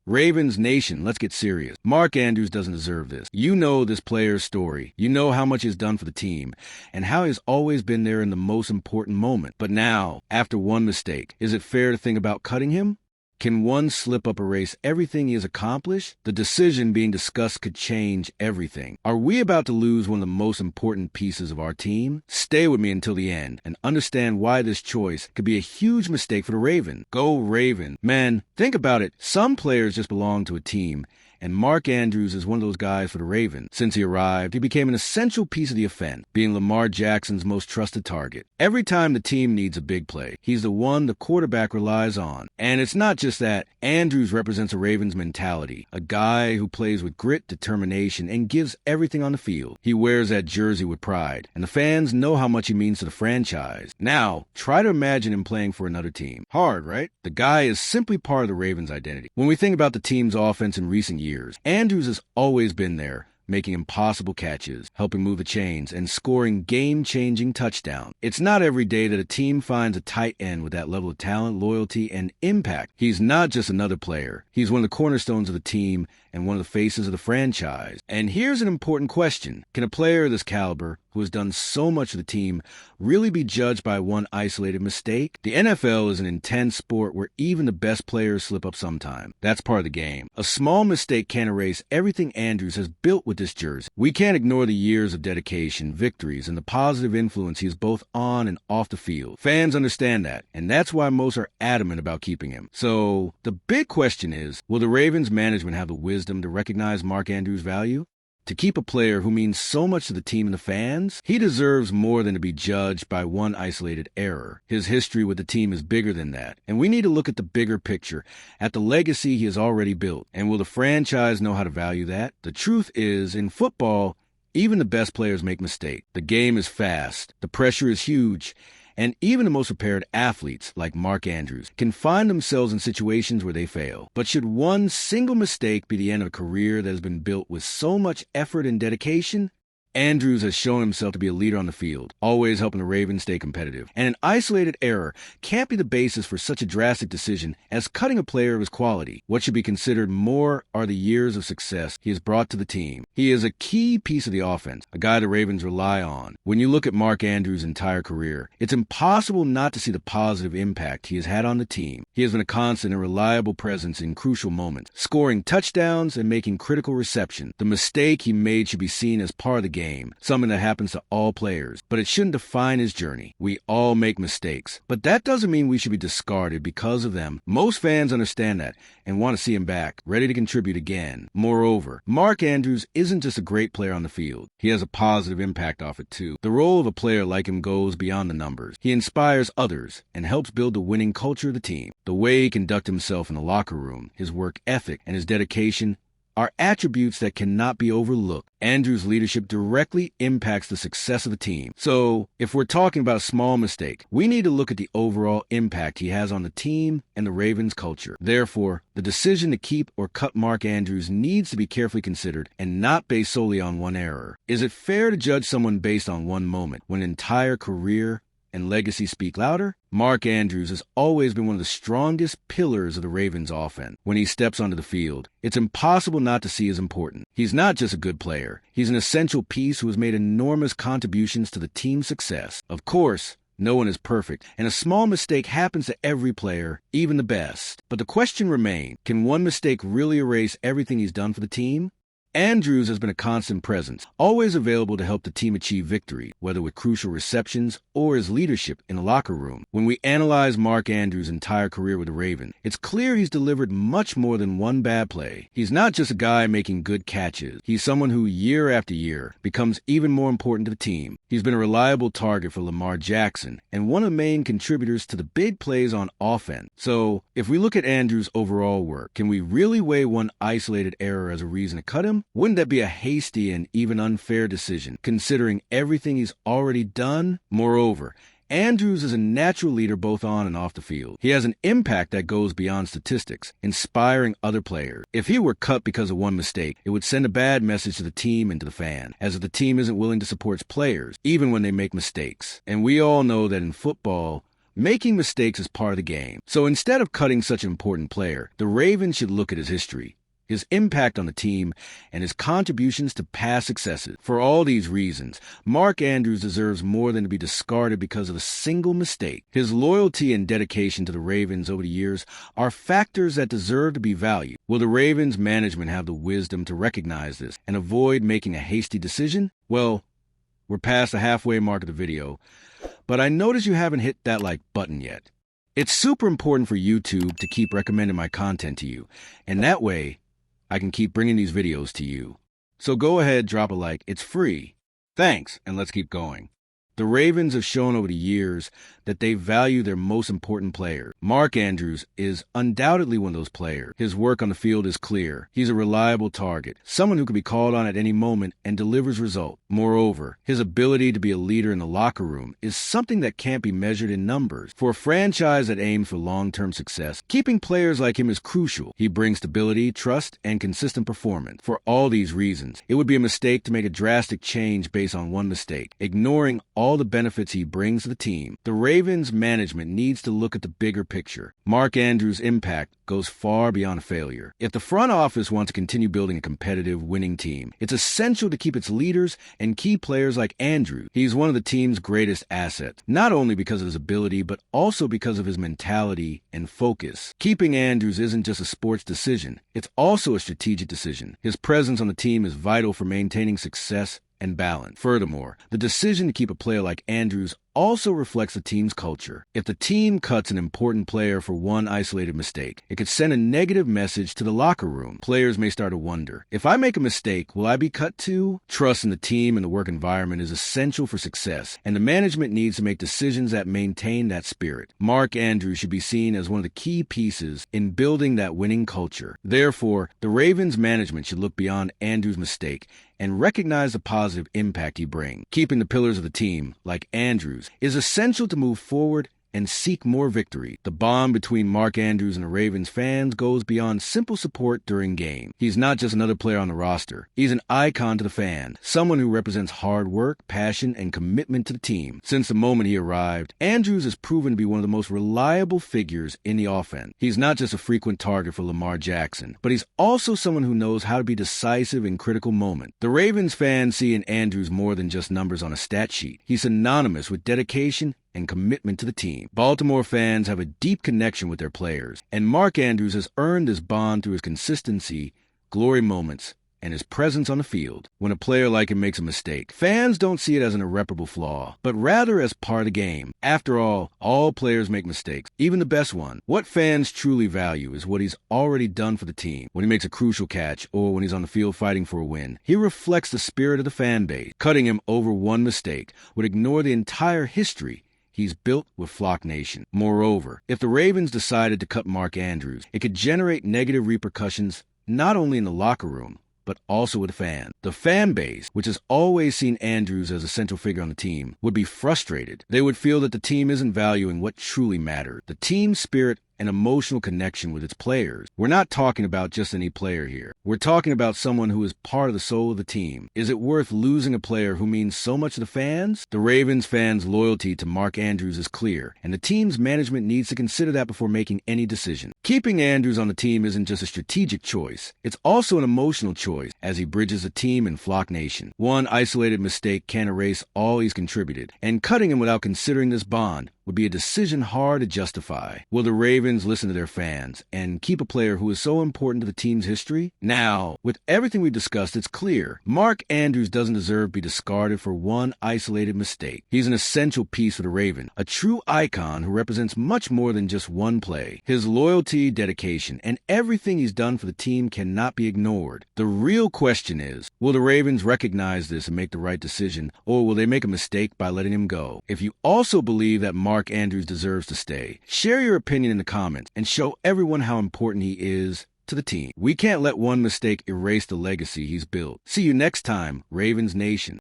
Ravens Nation, let's get serious. Mark Andrews doesn't deserve this. You know this player's story. You know how much he's done for the team and how he's always been there in the most important moment. But now, after one mistake, is it fair to think about cutting him? Can one slip-up erase everything he has accomplished? The decision being discussed could change everything. Are we about to lose one of the most important pieces of our team? Stay with me until the end and understand why this choice could be a huge mistake for the Ravens. Go Raven. Man, think about it. Some players just belong to a team, and Mark Andrews is one of those guys for the Ravens. Since he arrived, he became an essential piece of the offense, being Lamar Jackson's most trusted target. Every time the team needs a big play, he's the one the quarterback relies on. And it's not just that. Andrews represents a Ravens mentality, a guy who plays with grit, determination, and gives everything on the field. He wears that jersey with pride, and the fans know how much he means to the franchise. Now, try to imagine him playing for another team. Hard, right? The guy is simply part of the Ravens' identity. When we think about the team's offense in recent years, Andrews has always been there, making impossible catches, helping move the chains, and scoring game-changing touchdowns. It's not every day that a team finds a tight end with that level of talent, loyalty, and impact. He's not just another player. He's one of the cornerstones of the team and one of the faces of the franchise. And here's an important question. Can a player of this caliber, who has done so much for the team, really be judged by one isolated mistake? The NFL is an intense sport where even the best players slip up sometime. That's part of the game. A small mistake can't erase everything Andrews has built with this jersey. We can't ignore the years of dedication, victories, and the positive influence he has both on and off the field. Fans understand that, and that's why most are adamant about keeping him. So, the big question is, will the Ravens management have the wisdom to recognize Mark Andrews' value? To keep a player who means so much to the team and the fans? He deserves more than to be judged by one isolated error. His history with the team is bigger than that. And we need to look at the bigger picture, at the legacy he has already built. And will the franchise know how to value that? The truth is, in football, even the best players make mistakes. The game is fast. The pressure is huge. And even the most prepared athletes, like Mark Andrews, can find themselves in situations where they fail. But should one single mistake be the end of a career that has been built with so much effort and dedication? Andrews has shown himself to be a leader on the field, always helping the Ravens stay competitive. And an isolated error can't be the basis for such a drastic decision as cutting a player of his quality. What should be considered more are the years of success he has brought to the team. He is a key piece of the offense, a guy the Ravens rely on. When you look at Mark Andrews' entire career, it's impossible not to see the positive impact he has had on the team. He has been a constant and reliable presence in crucial moments, scoring touchdowns and making critical receptions. The mistake he made should be seen as part of the game, something that happens to all players, but it shouldn't define his journey. We all make mistakes, but that doesn't mean we should be discarded because of them. Most fans understand that and want to see him back, ready to contribute again. Moreover, Mark Andrews isn't just a great player on the field. He has a positive impact off it too. The role of a player like him goes beyond the numbers. He inspires others and helps build the winning culture of the team. The way he conducts himself in the locker room, his work ethic, and his dedication are attributes that cannot be overlooked. Andrews' leadership directly impacts the success of the team. So, if we're talking about a small mistake, we need to look at the overall impact he has on the team and the Ravens culture. Therefore, the decision to keep or cut Mark Andrews needs to be carefully considered and not based solely on one error. Is it fair to judge someone based on one moment when an entire career and legacy speak louder? Mark Andrews has always been one of the strongest pillars of the Ravens offense. When he steps onto the field, it's impossible not to see his importance. He's not just a good player. He's an essential piece who has made enormous contributions to the team's success. Of course, no one is perfect, and a small mistake happens to every player, even the best. But the question remains, can one mistake really erase everything he's done for the team? Andrews has been a constant presence, always available to help the team achieve victory, whether with crucial receptions or his leadership in the locker room. When we analyze Mark Andrews' entire career with the Ravens, it's clear he's delivered much more than one bad play. He's not just a guy making good catches. He's someone who, year after year, becomes even more important to the team. He's been a reliable target for Lamar Jackson and one of the main contributors to the big plays on offense. So, if we look at Andrews' overall work, can we really weigh one isolated error as a reason to cut him? Wouldn't that be a hasty and even unfair decision, considering everything he's already done? Moreover, Andrews is a natural leader both on and off the field. He has an impact that goes beyond statistics, inspiring other players. If he were cut because of one mistake, it would send a bad message to the team and to the fan, as if the team isn't willing to support its players, even when they make mistakes. And we all know that in football, Making mistakes is part of the game. So instead of cutting such an important player, the Ravens should look at his history, his impact on the team, and his contributions to past successes. For all these reasons, Mark Andrews deserves more than to be discarded because of a single mistake. His loyalty and dedication to the Ravens over the years are factors that deserve to be valued. Will the Ravens management have the wisdom to recognize this and avoid making a hasty decision? Well, we're past the halfway mark of the video, but I notice you haven't hit that like button yet. It's super important for YouTube to keep recommending my content to you, and that way, I can keep bringing these videos to you. So go ahead, drop a like. It's free. Thanks, and let's keep going. The Ravens have shown over the years that they value their most important player. Mark Andrews is undoubtedly one of those players. His work on the field is clear. He's a reliable target, someone who can be called on at any moment and delivers results. Moreover, his ability to be a leader in the locker room is something that can't be measured in numbers. For a franchise that aims for long-term success, keeping players like him is crucial. He brings stability, trust, and consistent performance. For all these reasons, it would be a mistake to make a drastic change based on one mistake, ignoring all the benefits he brings to the team. The Ravens management needs to look at the bigger picture. Mark Andrews' impact goes far beyond a failure. If the front office wants to continue building a competitive, winning team, it's essential to keep its leaders and key players like Andrews. He's one of the team's greatest assets, not only because of his ability, but also because of his mentality and focus. Keeping Andrews isn't just a sports decision, it's also a strategic decision. His presence on the team is vital for maintaining success and balance. Furthermore, the decision to keep a player like Andrews also reflects the team's culture. If the team cuts an important player for one isolated mistake, it could send a negative message to the locker room. Players may start to wonder, if I make a mistake, will I be cut too? Trust in the team and the work environment is essential for success, and the management needs to make decisions that maintain that spirit. Mark Andrews should be seen as one of the key pieces in building that winning culture. Therefore, the Ravens management should look beyond Andrews' mistake and recognize the positive impact he brings. Keeping the pillars of the team, like Andrews, is essential to move forward and seek more victory. The bond between Mark Andrews and the Ravens fans goes beyond simple support during game. He's not just another player on the roster. He's an icon to the fan, someone who represents hard work, passion, and commitment to the team. Since the moment he arrived, Andrews has proven to be one of the most reliable figures in the offense. He's not just a frequent target for Lamar Jackson, but he's also someone who knows how to be decisive in critical moments. The Ravens fans see in Andrews more than just numbers on a stat sheet. He's synonymous with dedication and commitment to the team. Baltimore fans have a deep connection with their players, and Mark Andrews has earned this bond through his consistency, glory moments, and his presence on the field. When a player like him makes a mistake, fans don't see it as an irreparable flaw, but rather as part of the game. After all players make mistakes, even the best one. What fans truly value is what he's already done for the team. When he makes a crucial catch, or when he's on the field fighting for a win, he reflects the spirit of the fan base. Cutting him over one mistake would ignore the entire history he's built with Flock Nation. Moreover, if the Ravens decided to cut Mark Andrews, it could generate negative repercussions not only in the locker room, but also with the fans. The fan base, which has always seen Andrews as a central figure on the team, would be frustrated. They would feel that the team isn't valuing what truly mattered, the team spirit and emotional connection with its players. We're not talking about just any player here. We're talking about someone who is part of the soul of the team. Is it worth losing a player who means so much to the fans? The Ravens fans' loyalty to Mark Andrews is clear, and the team's management needs to consider that before making any decision. Keeping Andrews on the team isn't just a strategic choice. It's also an emotional choice as he bridges the team and Flock Nation. One isolated mistake can't erase all he's contributed, and cutting him without considering this bond would be a decision hard to justify. Will the Ravens listen to their fans and keep a player who is so important to the team's history? Now, with everything we've discussed, it's clear Mark Andrews doesn't deserve to be discarded for one isolated mistake. He's an essential piece for the Ravens, a true icon who represents much more than just one play. His loyalty, dedication, and everything he's done for the team cannot be ignored. The real question is, will the Ravens recognize this and make the right decision, or will they make a mistake by letting him go? If you also believe that Mark Andrews deserves to stay, share your opinion in the comments and show everyone how important he is to the team. We can't let one mistake erase the legacy he's built. See you next time, Ravens Nation.